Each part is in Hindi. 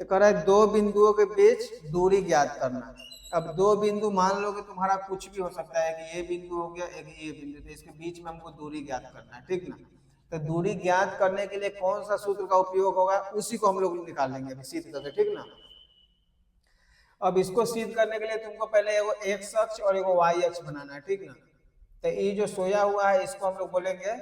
तो कह रहा है दो बिंदुओं के बीच दूरी ज्ञात करना। अब दो बिंदु मान लो कि तुम्हारा कुछ भी हो सकता है कि ये बिंदु हो गया एक ये बिंदु, तो इसके बीच में हमको दूरी ज्ञात करना है, ठीक ना। तो दूरी ज्ञात करने के लिए कौन सा सूत्र का उपयोग होगा, उसी को हम लोग निकालेंगे अभी सिद्ध करके, ठीक ना। अब इसको सिद्ध करने के लिए तुमको पहले एगो एक्स अक्ष और एगो वाई अक्ष बनाना है, ठीक ना। तो ये जो सोया हुआ है इसको हम लोग बोलेंगे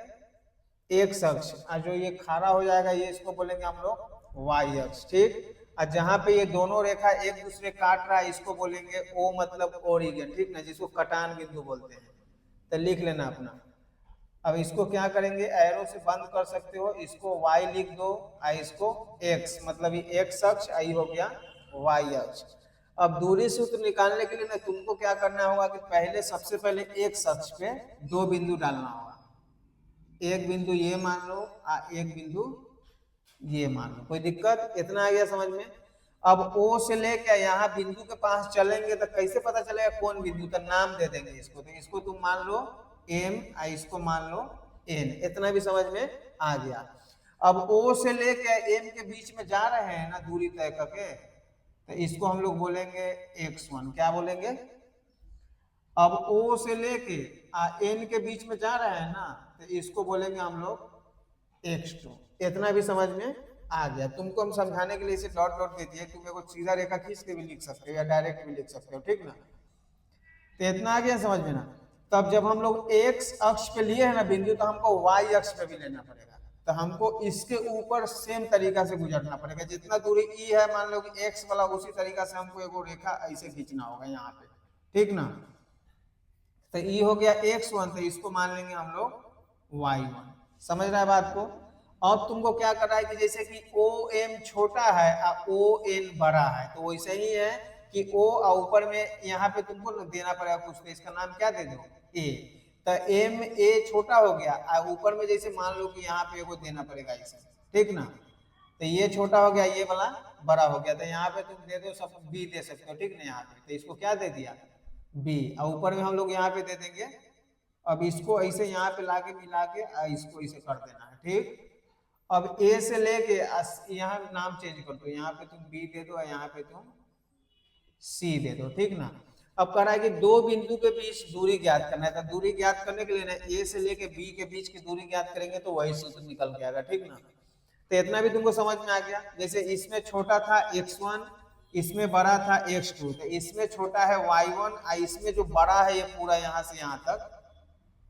एक्स अक्ष, और जो ये खड़ा हो जाएगा ये इसको बोलेंगे हम लोग वाई अक्ष, ठीक। और जहां पे ये दोनों रेखा एक दूसरे काट रहा है इसको बोलेंगे ओ मतलब ओरिजिन, ठीक ना, जिसको कटान बिंदु बोलते हैं। तो लिख लेना अपना। अब इसको क्या करेंगे, एरो से बंद कर सकते हो, इसको y लिख दो और इसको x, मतलब ये x अक्ष आई हो गया y अक्ष। अब दूरी सूत्र निकालने के लिए ना तुमको क्या करना होगा कि पहले सबसे पहले x अक्ष पे दो बिंदु डालना होगा। एक बिंदु ये मान लो और एक बिंदु ये मान लो, कोई दिक्कत, इतना आ गया समझ में। अब O से लेकर यहाँ बिंदु के पास चलेंगे तो कैसे पता चलेगा कौन बिंदु, तो नाम दे देंगे इसको। तो इसको तुम मान लो M और इसको मान लो N, इतना भी समझ में आ गया। अब O से लेकर M के बीच में जा रहे हैं ना दूरी तय करके, तो इसको हम लोग बोलेंगे x1, क्या बोलेंगे। अब O से लेके N के बीच में जा रहे हैं ना, तो इसको बोलेंगे हम लोग x2, इतना भी समझ में आ गया। तुमको हम समझाने के लिए इसे डॉट डॉट दे दिए, तुम एगो सीधा रेखा खींच के भी लिख सकते हो या डायरेक्ट भी लिख सकते हो, ठीक ना। तो इतना आ गया समझ में ना। तब जब हम लोग x अक्ष पे लिए है ना बिंदु, तो हमको y अक्ष पे भी लेना पड़ेगा। तो हमको इसके ऊपर सेम तरीका से गुजरना पड़ेगा, जितना दूरी e है मान लो कि x वाला, उसी तरीका से हमको एगो रेखा ऐसे खींचना होगा यहाँ पे, ठीक ना। तो e हो गया x1, तो इसको मान लेंगे हम लोग y1, समझ रहा है बात को। अब तुमको क्या करना है कि जैसे कि OM छोटा है और ON बड़ा है, तो वैसे ही है कि O और ऊपर में यहाँ पे तुमको देना पड़ेगा कुछ, तो इसका नाम क्या दे दो A। तो MA छोटा हो गया और ऊपर में जैसे मान लो कि यहाँ पे एगो देना पड़ेगा इसे, ठीक ना। तो ये छोटा हो गया, ये वाला बड़ा हो गया, तो यहाँ पे तुम दे दो सब B दे सकते हो, ठीक ना। यहाँ पे तो इसको क्या दे दिया B, और ऊपर में हम लोग यहाँ पे दे देंगे। अब इसको ऐसे यहाँ पे लाके मिला के इसको इसे कर देना है, ठीक। अब ए से लेके यहाँ नाम चेंज कर दो, यहाँ पे तुम बी दे दो और यहाँ पे तुम सी दे दो, ठीक ना। अब कह रहा है कि दो बिंदु के बीच दूरी ज्ञात करना है, तो दूरी ज्ञात करने के लिए ना ए से लेके बी के बीच की दूरी ज्ञात करेंगे तो वही सूत्र निकल के आएगा, ठीक ना। तो इतना भी तुमको समझ में आ गया। जैसे इसमें छोटा था x1, इसमें बड़ा था x2, तो इसमें छोटा है y1 और इसमें जो बड़ा है ये पूरा यहाँ से यहाँ तक,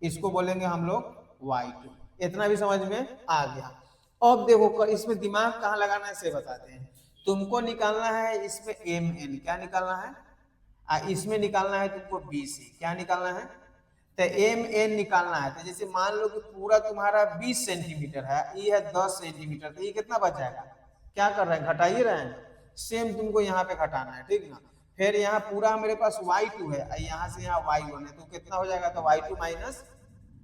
इसको बोलेंगे हम लोग y2, इतना भी समझ में आ गया। अब देखो इसमें दिमाग कहाँ लगाना है से बताते हैं। तुमको निकालना है इसमें mn, क्या निकालना है, इसमें निकालना है तुमको bc, क्या निकालना है, तो mn निकालना है। तो जैसे मान लो कि पूरा तुम्हारा 20 सेंटीमीटर है, ये है 10 सेंटीमीटर, तो ये कितना बच जाएगा, क्या कर रहे हैं, घटा ही रहे हैं। सेम तुमको यहाँ पे घटाना है, ठीक ना। फिर यहाँ पूरा मेरे पास y2 है, यहाँ से यहाँ y1 है, तो कितना हो जाएगा, तो y2 माइनस,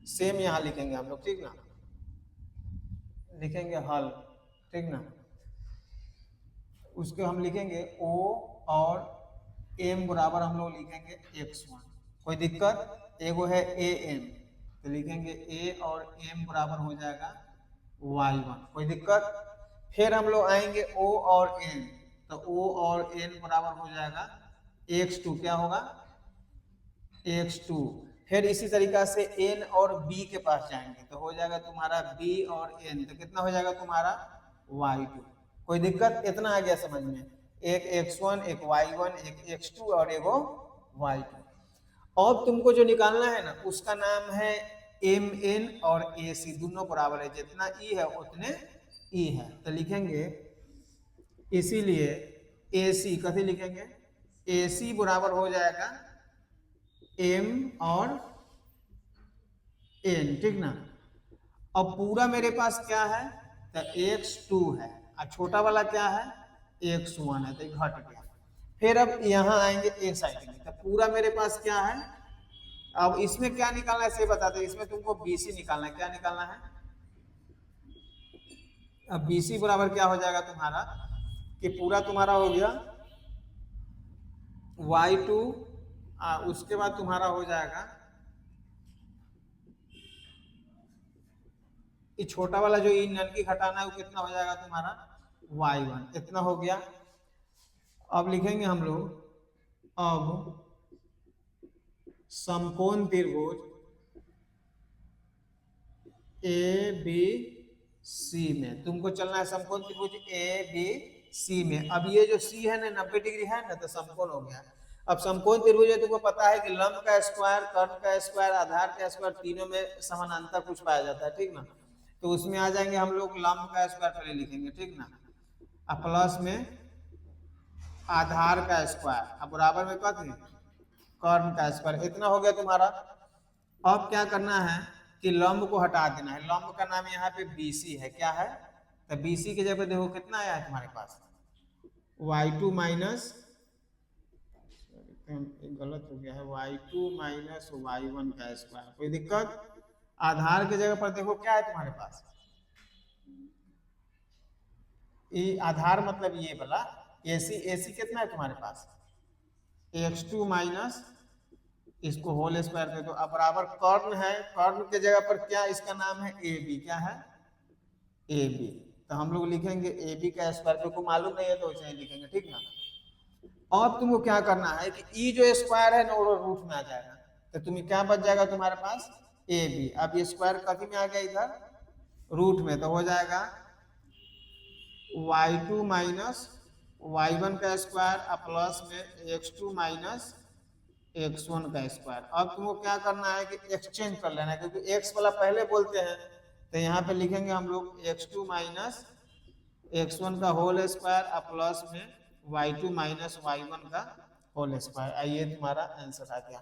सेम यहाँ लिखेंगे हम लोग, ठीक ना, लिखेंगे हल, ठीक ना। उसको हम लिखेंगे O और M बराबर हम लोग लिखेंगे x1, कोई दिक्कत। एगो है AM, तो लिखेंगे A और M बराबर हो जाएगा y1, कोई दिक्कत। फिर हम लोग आएंगे O और N, तो O और N बराबर हो जाएगा x2, क्या होगा x2। फिर इसी तरीका से N और B के पास जाएंगे तो हो जाएगा तुम्हारा B और N, तो कितना हो जाएगा तुम्हारा y2, कोई दिक्कत, इतना आ गया समझ में। एक x1, एक y1, एक x2 और एगो y2। अब तुमको जो निकालना है ना उसका नाम है mn और ac, दोनों बराबर है, जितना e है उतने e है, तो लिखेंगे इसीलिए ac, कथी लिखेंगे, ac बराबर हो जाएगा m और n, ठीक ना। अब पूरा मेरे पास क्या है, तो x2 है और छोटा वाला क्या है x1 है, तो घट गया। फिर अब यहाँ आएंगे ए साइड में, तो पूरा मेरे पास क्या है, अब इसमें क्या निकालना है से बताते हैं। इसमें तुमको BC निकालना है, क्या निकालना है, अब BC बराबर क्या हो जाएगा तुम्हारा, कि पूरा तुम्हारा हो गया y2, उसके बाद तुम्हारा हो जाएगा ये छोटा वाला जो इन की घटाना है वो कितना हो जाएगा तुम्हारा y1, इतना हो गया। अब लिखेंगे हम लोग, अब समकोण त्रिभुज ए बी सी में, तुमको चलना है समकोण त्रिभुज ए बी सी में। अब ये जो सी है ना 90 डिग्री है ना, तो समकोण हो गया। अब समकोण त्रिभुज है, तुमको पता है कि लंब का स्क्वायर, कर्ण का स्क्वायर, आधार का स्क्वायर, तीनों में समानांतर कुछ पाया जाता है, ठीक ना। तो उसमें आ जाएंगे हम लोग, लंब का स्क्वायर पहले लिखेंगे, ठीक ना, अब प्लस में आधार का स्क्वायर, अब बराबर में कथी कर्ण का स्क्वायर। इतना हो गया तुम्हारा। अब क्या करना है कि लंब को हटा देना है। लंब का नाम यहाँ पे BC है, क्या है, तो BC की जगह देखो कितना आया है तुम्हारे पास, y2 माइनस, गलत हो गया है, y2 माइनस y1 का स्क्वायर। कोई दिक्कत? आधार की जगह पर देखो क्या है तुम्हारे पास, ये आधार मतलब ये वाला AC कितना है तुम्हारे पास, x2 माइनस इसको होल स्क्वायर दे दो। अब बराबर कर्ण है, कर्ण के जगह पर क्या इसका नाम है AB, क्या है AB। तो हम लोग लिखेंगे AB का स्क्वायर, क्योंकि मालूम नहीं है तो वैसे ही लिखेंगे, ठीक ना। अब तुमको क्या करना है कि ई जो स्क्वायर है ना वो रूट में आ जाएगा, तो तुम्हें क्या बच जाएगा तुम्हारे पास AB। अब ये स्क्वायर कथी में आ गया इधर रूट में, तो हो जाएगा y2 माइनस y1 का स्क्वायर प्लस में x2 माइनस x1 का स्क्वायर। अब तुमको क्या करना है कि एक्सचेंज कर लेना है, क्योंकि x वाला पहले बोलते हैं, तो यहाँ पे लिखेंगे हम लोग x2 माइनस x1 का होल स्क्वायर प्लस में y2 माइनस y1 का होल स्क्वायर। ये तुम्हारा आंसर आ गया।